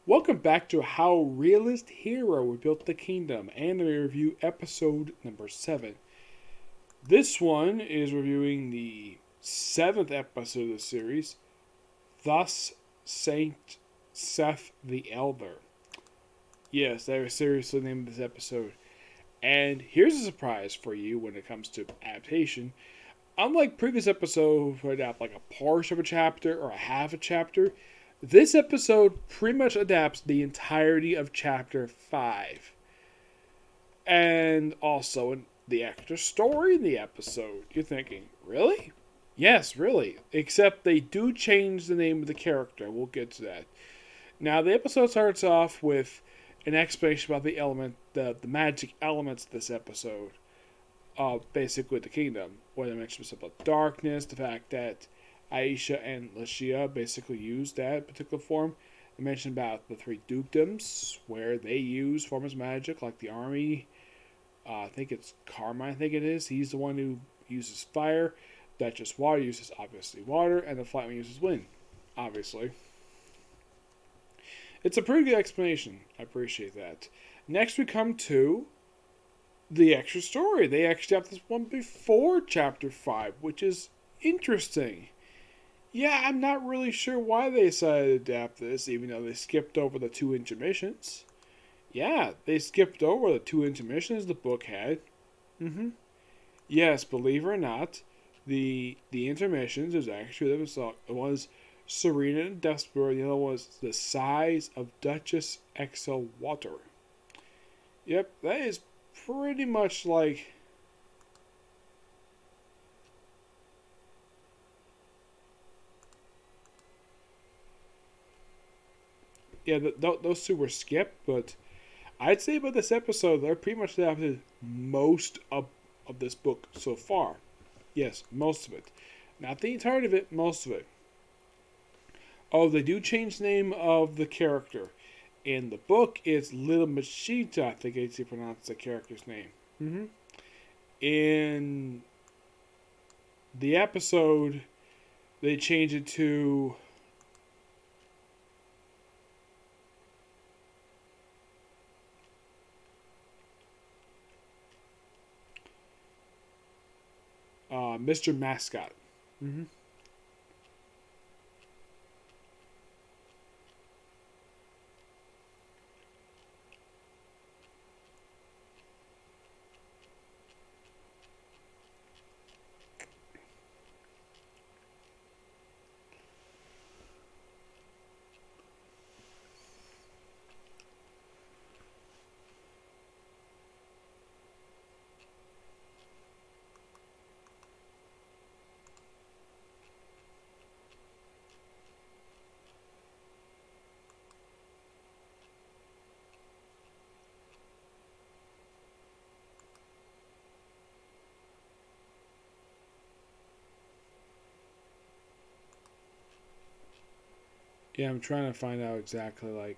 Welcome back to How Realist Hero Rebuilt the Kingdom, anime review episode number 7. This one is reviewing the 7th episode of the series, Thus Saith the Elder. Yes, that was seriously the name of this episode. And here's a surprise for you when it comes to adaptation. Unlike previous episodes where I adapt like a portion of a chapter or a half a chapter, this episode pretty much adapts the entirety of chapter 5. And also in the extra story in the episode. You're thinking, really? Yes, really. Except they do change the name of the character. We'll get to that. Now, the episode starts off with an explanation about the magic elements of this episode. Basically, the kingdom. Where they mention stuff about darkness, the fact that Aisha and Lashia basically use that particular form. They mentioned about the three dukedoms, where they use forms of magic, like the army. I think it's Carmine, I think it is. He's the one who uses fire. Duchess Water uses, obviously, water. And the Flightman uses wind, obviously. It's a pretty good explanation. I appreciate that. Next, we come to the extra story. They actually have this one before Chapter 5, which is interesting. Yeah, I'm not really sure why they decided to adapt this, even though they skipped over the 2 intermissions. Yeah, they skipped over the 2 intermissions the book had. Yes, believe it or not, the intermissions is actually it was Serena and Desperate. The other was the size of Duchess XL Water. Yep, that is pretty much like. Yeah, those 2 were skipped, but I'd say about this episode, they're pretty much adapted most of this book so far. Yes, most of it. Not the entirety of it, most of it. Oh, they do change the name of the character. In the book, it's Little Machita, I think it's to pronounce the character's name. In the episode, they change it to Mr. Mascot. Mm-hmm. Yeah, I'm trying to find out exactly like.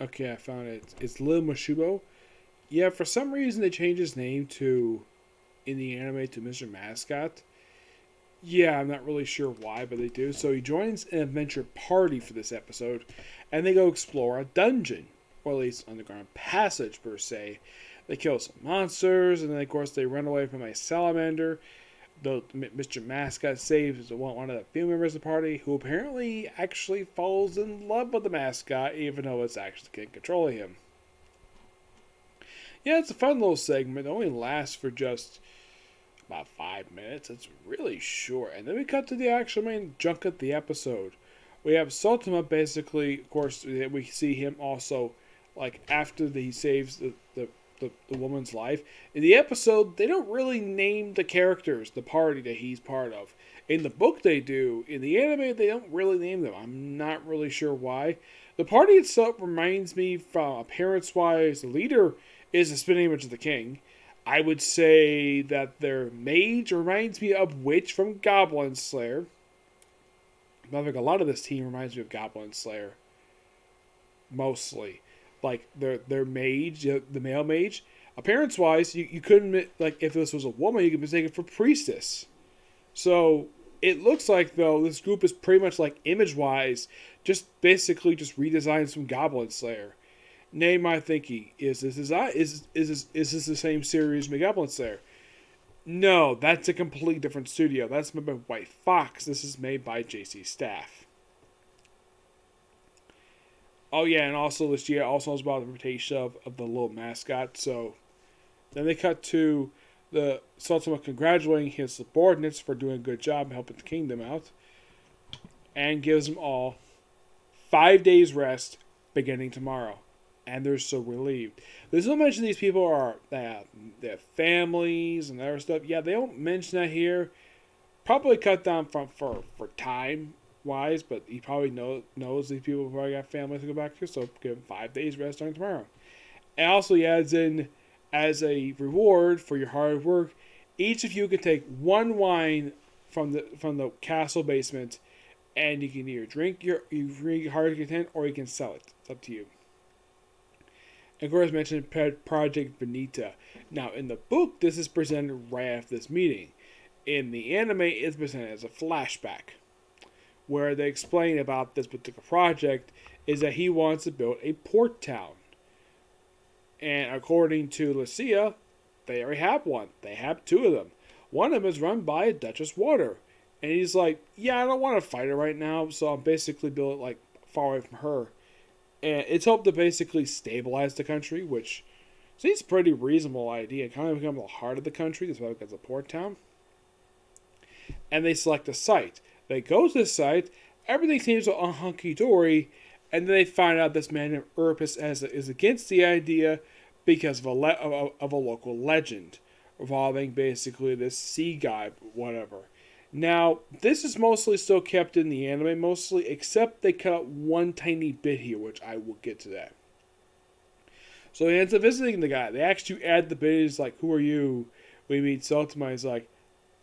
Okay, I found it. It's Lil Mashubo. Yeah, for some reason they changed his name to in the anime to Mr. Mascot. Yeah, I'm not really sure why, but they do. So he joins an adventure party for this episode, and they go explore a dungeon, or at least underground passage per se. They kill some monsters, and then of course they run away from a salamander. Mr. Mascot saves one of the female members of the party, who apparently actually falls in love with the mascot, even though it's actually can't control him. Yeah, it's a fun little segment. It only lasts for just about 5 minutes. It's really short. And then we cut to the actual main chunk of the episode. We have Sultana basically, of course, we see him also, like, after he saves the woman's life. In the episode, they don't really name the characters, the party that he's part of. In the book, they do. In the anime, they don't really name them. I'm not really sure why. The party itself reminds me, from appearance-wise, the leader is the spinning image of the king. I would say that their mage reminds me of Witch from Goblin Slayer. I think a lot of this team reminds me of Goblin Slayer. Mostly. Like, their mage, the male mage. Appearance wise, you couldn't, like, if this was a woman, you could mistake it for priestess. So, it looks like, though, this group is pretty much like image wise, just basically just redesigned from Goblin Slayer. Name my thinking, is this the same series as Goblin Slayer? No, that's a completely different studio. That's made by White Fox. This is made by JC Staff. Oh yeah, and also this year also knows about the reputation of the little mascot. So then they cut to the Sultan congratulating his subordinates for doing a good job and helping the kingdom out, and gives them all 5 days rest beginning tomorrow. And they're so relieved. There's no mention these people are they have families and other stuff. Yeah, they don't mention that here. Probably cut down for time wise, but he probably knows these people probably got families to go back to, so give them 5 days rest starting tomorrow. And also he adds in, as a reward for your hard work, each of you can take one wine from the castle basement, and you can either drink your hard content or you can sell it. It's up to you. And of course, mentioned Project Benita. Now, in the book, this is presented right after this meeting. In the anime, it's presented as a flashback, where they explain about this particular project is that he wants to build a port town. And according to Lucia, they already have one. They have 2 of them. One of them is run by a Duchess Water. And he's like, yeah, I don't want to fight her right now, so I'll basically build it like far away from her. And it's hoped to basically stabilize the country, which seems a pretty reasonable idea. It kind of becomes the heart of the country. That's why it becomes a port town. And they select a site. They go to the site. Everything seems so hunky-dory. And then they find out this man named Urpus is against the idea because of a local legend involving basically this sea guy, whatever. Now, this is mostly still kept in the anime, mostly, except they cut out one tiny bit here, which I will get to that. So he ends up visiting the guy. They actually add the bit, he's like, who are you? We meet Sotoma, he's like,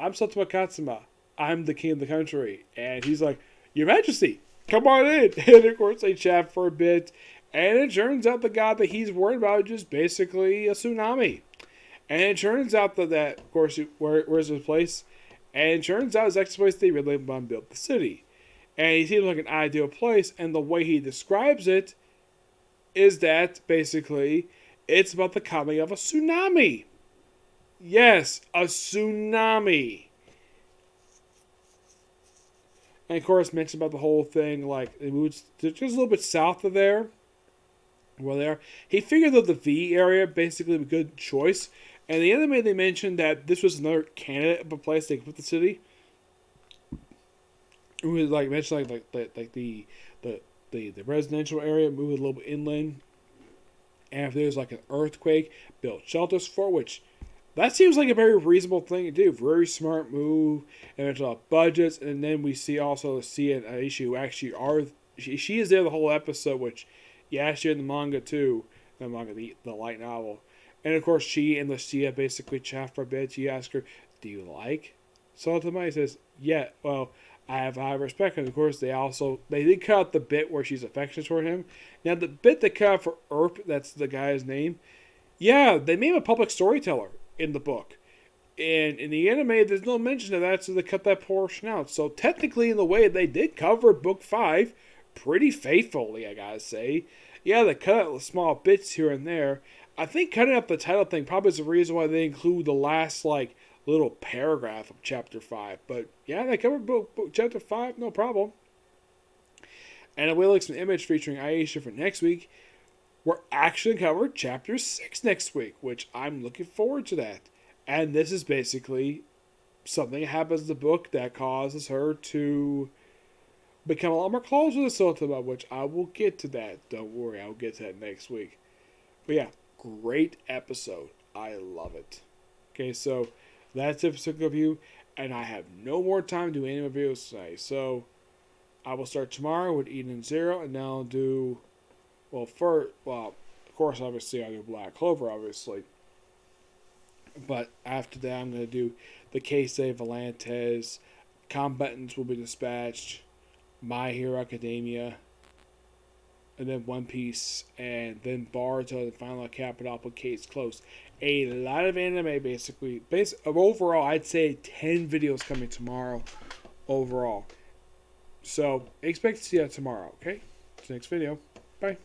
I'm Sotoma Katsuma. I'm the king of the country. And he's like, Your Majesty, come on in. And of course they chat for a bit. And it turns out the guy that he's worried about is just basically a tsunami. And it turns out that of course, where's his place? And it turns out his next place they really want to build the city. And he seems like an ideal place. And the way he describes it is that basically it's about the coming of a tsunami. Yes, a tsunami. And of course, mentioned about the whole thing, like it moves just a little bit south of there. Well, there he figured that the V area basically was a good choice. And the anime they mentioned that this was another candidate of a place they could put the city. It was like mentioned like the residential area, move a little bit inland. And if there's like an earthquake, build shelters for, which that seems like a very reasonable thing to do. Very smart move. And there's a lot of budgets. And then we see also Saith and Aisha who actually are she is there the whole episode, which she in the manga too. The manga, the light novel. And of course, she and Lucia basically chat for a bit. She asks her, "Do you like Sultana?" He says, "Yeah, well, I have high respect." And of course, they did cut out the bit where she's affectionate toward him. Now, the bit they cut out for Erp, that's the guy's name. Yeah, they made him a public storyteller in the book. And in the anime, there's no mention of that, so they cut that portion out. So technically, in the way, they did cover Book 5 pretty faithfully, I gotta say. Yeah, they cut out small bits here and there. I think cutting out the title thing probably is the reason why they include the last, little paragraph of Chapter 5. But, yeah, they covered book Chapter 5, no problem. And we'll look some image featuring Aisha for next week. we're actually going to cover Chapter 6 next week, which I'm looking forward to that. And this is basically something that happens in the book that causes her to become a lot more close with Sotoma, which I will get to that. Don't worry, I'll get to that next week. But yeah, great episode. I love it. Okay, so that's it for review, and I have no more time to do any reviews today. So I will start tomorrow with Eden Zero, and then I'll do, of course, obviously I'll do Black Clover, obviously. But after that, I'm going to do the case de Volantes, Combatants Will Be Dispatched, My Hero Academia, and then One Piece, and then Boruto, the final Cappadocia case closed. A lot of anime, basically. Overall, I'd say 10 videos coming tomorrow overall. So, expect to see that tomorrow, okay? Next video. Bye.